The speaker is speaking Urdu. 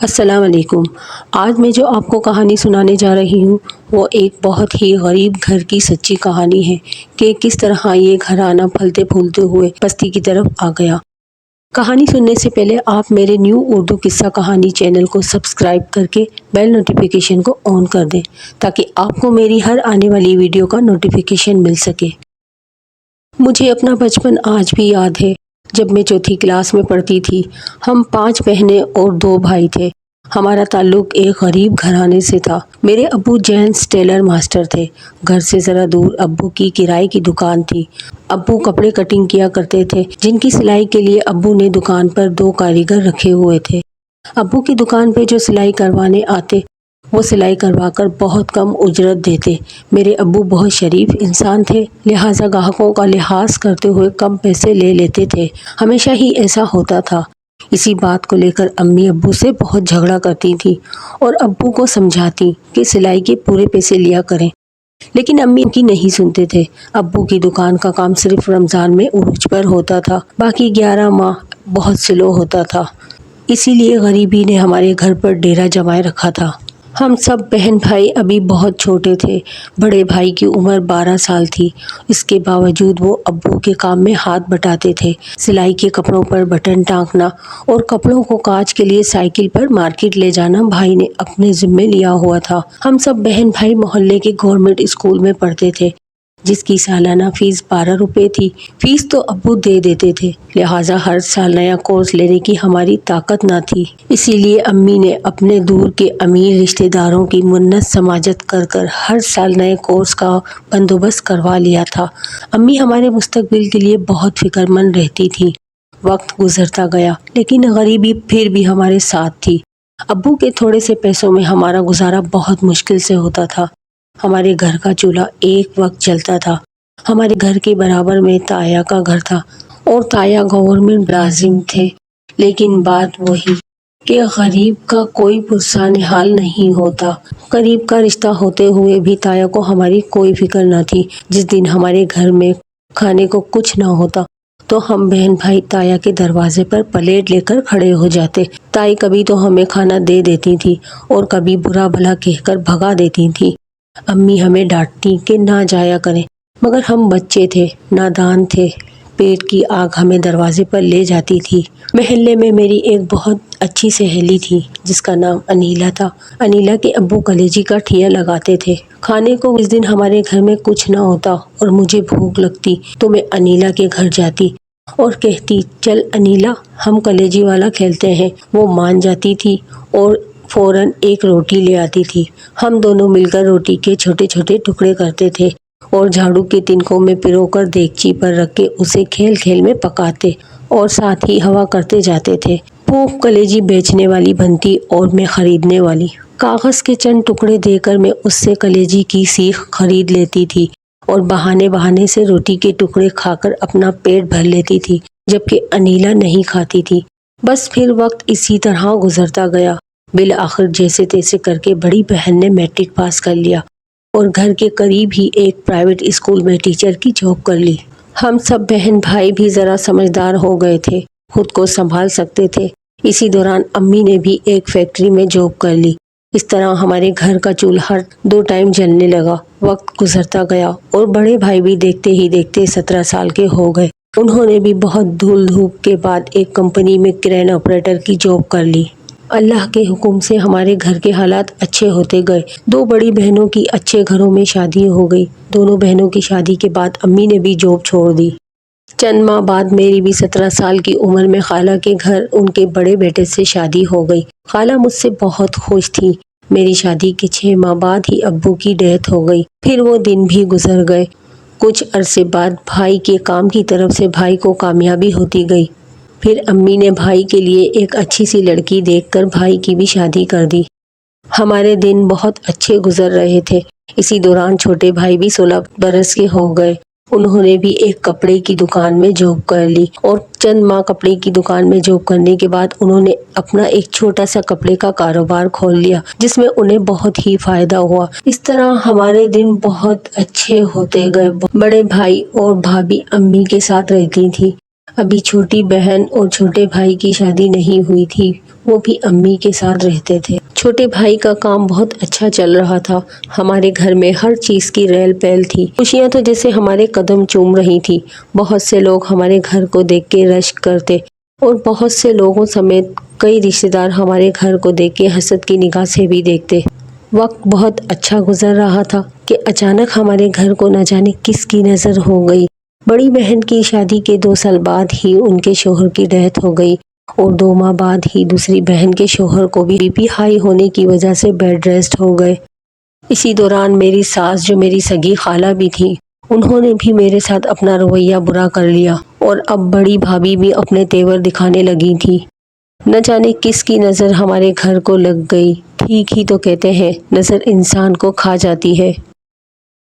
السلام علیکم۔ آج میں جو آپ کو کہانی سنانے جا رہی ہوں وہ ایک بہت ہی غریب گھر کی سچی کہانی ہے کہ کس طرح یہ گھرانہ پھلتے پھولتے ہوئے بستی کی طرف آ گیا۔ کہانی سننے سے پہلے آپ میرے نیو اردو قصہ کہانی چینل کو سبسکرائب کر کے بیل نوٹیفیکیشن کو آن کر دیں تاکہ آپ کو میری ہر آنے والی ویڈیو کا نوٹیفیکیشن مل سکے۔ مجھے اپنا بچپن آج بھی یاد ہے جب میں چوتھی کلاس میں پڑھتی تھی۔ ہم 5 بہنیں اور 2 بھائی تھے۔ ہمارا تعلق ایک غریب گھرانے سے تھا۔ میرے ابو جینٹس ٹیلر ماسٹر تھے۔ گھر سے ذرا دور ابو کی کرائے کی دکان تھی۔ ابو کپڑے کٹنگ کیا کرتے تھے جن کی سلائی کے لیے ابو نے دکان پر 2 کاریگر رکھے ہوئے تھے۔ ابو کی دکان پہ جو سلائی کروانے آتے وہ سلائی کروا کر بہت کم اجرت دیتے۔ میرے ابو بہت شریف انسان تھے، لہٰذا گاہکوں کا لحاظ کرتے ہوئے کم پیسے لے لیتے تھے۔ ہمیشہ ہی ایسا ہوتا تھا۔ اسی بات کو لے کر امی ابو سے بہت جھگڑا کرتی تھی اور ابو کو سمجھاتی کہ سلائی کے پورے پیسے لیا کریں، لیکن امی کی نہیں سنتے تھے۔ ابو کی دکان کا کام صرف رمضان میں عروج پر ہوتا تھا، باقی 11 ماہ بہت سلو ہوتا تھا۔ اسی لیے غریبی نے ہمارے گھر پر ڈیرا جمائے رکھا تھا۔ ہم سب بہن بھائی ابھی بہت چھوٹے تھے۔ بڑے بھائی کی عمر 12 سال تھی۔ اس کے باوجود وہ ابو کے کام میں ہاتھ بٹاتے تھے۔ سلائی کے کپڑوں پر بٹن ٹانکنا اور کپڑوں کو کاج کے لیے سائیکل پر مارکیٹ لے جانا بھائی نے اپنے ذمے لیا ہوا تھا۔ ہم سب بہن بھائی محلے کے گورنمنٹ اسکول میں پڑھتے تھے جس کی سالانہ فیس 12 روپے تھی۔ فیس تو ابو دے دیتے تھے، لہٰذا ہر سال نیا کورس لینے کی ہماری طاقت نہ تھی۔ اسی لیے امی نے اپنے دور کے امیر رشتہ داروں کی منت سماجت کر کر ہر سال نئے کورس کا بندوبست کروا لیا تھا۔ امی ہمارے مستقبل کے لیے بہت فکر مند رہتی تھی۔ وقت گزرتا گیا لیکن غریبی پھر بھی ہمارے ساتھ تھی۔ ابو کے تھوڑے سے پیسوں میں ہمارا گزارا بہت مشکل سے ہوتا تھا۔ ہمارے گھر کا چولہا ایک وقت جلتا تھا۔ ہمارے گھر کے برابر میں تایا کا گھر تھا اور تایا گورنمنٹ ملازم تھے، لیکن بات وہی کہ غریب کا کوئی پرسہ نحال نہیں ہوتا۔ قریب کا رشتہ ہوتے ہوئے بھی تایا کو ہماری کوئی فکر نہ تھی۔ جس دن ہمارے گھر میں کھانے کو کچھ نہ ہوتا تو ہم بہن بھائی تایا کے دروازے پر پلیٹ لے کر کھڑے ہو جاتے۔ تائی کبھی تو ہمیں کھانا دے دیتی تھی اور کبھی برا بھلا کہہ کر بھگا دیتی تھی۔ امی ہمیں ڈانٹتی کہ نہ جایا کریں، مگر ہم بچے تھے، نادان تھے۔ پیٹ کی آگ ہمیں دروازے پر لے جاتی تھی۔ محلے میں میری ایک بہت اچھی سہیلی تھی جس کا نام انیلا تھا۔ انیلا کے ابو کلیجی کا ٹھیا لگاتے تھے۔ کھانے کو اس دن ہمارے گھر میں کچھ نہ ہوتا اور مجھے بھوک لگتی تو میں انیلا کے گھر جاتی اور کہتی، چل انیلا ہم کلیجی والا کھیلتے ہیں۔ وہ مان جاتی تھی اور فوراً ایک روٹی لے آتی تھی۔ ہم دونوں مل کر روٹی کے چھوٹے چھوٹے ٹکڑے کرتے تھے اور جھاڑو کے تنکوں میں پرو کر دیگچی پر رکھ کے اسے کھیل کھیل میں پکاتے اور ساتھ ہی ہوا کرتے جاتے تھے۔ پھوپھ کلیجی بیچنے والی بنتی اور میں خریدنے والی۔ کاغذ کے چند ٹکڑے دے کر میں اس سے کلیجی کی سیخ خرید لیتی تھی اور بہانے بہانے سے روٹی کے ٹکڑے کھا کر اپنا پیٹ بھر لیتی تھی، جبکہ انیلا نہیں کھاتی تھی۔ بس پھر وقت اسی طرح گزرتا گیا۔ بالآخر جیسے تیسے کر کے بڑی بہن نے میٹرک پاس کر لیا اور گھر کے قریب ہی ایک پرائیویٹ اسکول میں ٹیچر کی جاب کر لی۔ ہم سب بہن بھائی بھی ذرا سمجھدار ہو گئے تھے، خود کو سنبھال سکتے تھے۔ اسی دوران امی نے بھی ایک فیکٹری میں جاب کر لی۔ اس طرح ہمارے گھر کا چولہا 2 ٹائم جلنے لگا۔ وقت گزرتا گیا اور بڑے بھائی بھی دیکھتے ہی دیکھتے 17 سال کے ہو گئے۔ انہوں نے بھی بہت دھول دھوپ کے بعد ایک کمپنی میں کرین آپریٹر کی جاب کر لی۔ اللہ کے حکم سے ہمارے گھر کے حالات اچھے ہوتے گئے۔ 2 بڑی بہنوں کی اچھے گھروں میں شادی ہو گئی۔ دونوں بہنوں کی شادی کے بعد امی نے بھی جاب چھوڑ دی۔ چند ماہ بعد میری بھی 17 سال کی عمر میں خالہ کے گھر ان کے بڑے بیٹے سے شادی ہو گئی۔ خالہ مجھ سے بہت خوش تھی۔ میری شادی کے 6 ماہ بعد ہی ابو کی ڈیتھ ہو گئی۔ پھر وہ دن بھی گزر گئے۔ کچھ عرصے بعد بھائی کے کام کی طرف سے بھائی کو کامیابی ہوتی گئی۔ پھر امی نے بھائی کے لیے ایک اچھی سی لڑکی دیکھ کر بھائی کی بھی شادی کر دی۔ ہمارے دن بہت اچھے گزر رہے تھے۔ اسی دوران چھوٹے بھائی بھی 16 برس کے ہو گئے۔ انہوں نے بھی ایک کپڑے کی دکان میں جاب کر لی اور چند ماہ کپڑے کی دکان میں جاب کرنے کے بعد انہوں نے اپنا ایک چھوٹا سا کپڑے کا کاروبار کھول لیا جس میں انہیں بہت ہی فائدہ ہوا۔ اس طرح ہمارے دن بہت اچھے ہوتے گئے۔ بڑے بھائی اور بھابھی امی کے ساتھ رہتی تھی۔ ابھی چھوٹی بہن اور چھوٹے بھائی کی شادی نہیں ہوئی تھی۔ وہ بھی امی کے ساتھ رہتے تھے۔ چھوٹے بھائی کا کام بہت اچھا چل رہا تھا۔ ہمارے گھر میں ہر چیز کی ریل پیل تھی۔ خوشیاں تو جیسے ہمارے قدم چوم رہی تھی۔ بہت سے لوگ ہمارے گھر کو دیکھ کے رشک کرتے اور بہت سے لوگوں سمیت کئی رشتہ دار ہمارے گھر کو دیکھ کے حسد کی نگاہ سے بھی دیکھتے۔ وقت بہت اچھا گزر رہا تھا کہ اچانک ہمارے گھر کو نہ جانے کس کی نظر ہو گئی۔ بڑی بہن کی شادی کے 2 سال بعد ہی ان کے شوہر کی ڈیتھ ہو گئی اور 2 ماہ بعد ہی دوسری بہن کے شوہر کو بھی بی پی ہائی ہونے کی وجہ سے بیڈ ریسٹ ہو گئے۔ اسی دوران میری ساس جو میری سگی خالہ بھی تھی، انہوں نے بھی میرے ساتھ اپنا رویہ برا کر لیا اور اب بڑی بھابھی بھی اپنے تیور دکھانے لگی تھی۔ نہ جانے کس کی نظر ہمارے گھر کو لگ گئی۔ ٹھیک ہی تو کہتے ہیں، نظر انسان کو کھا جاتی ہے۔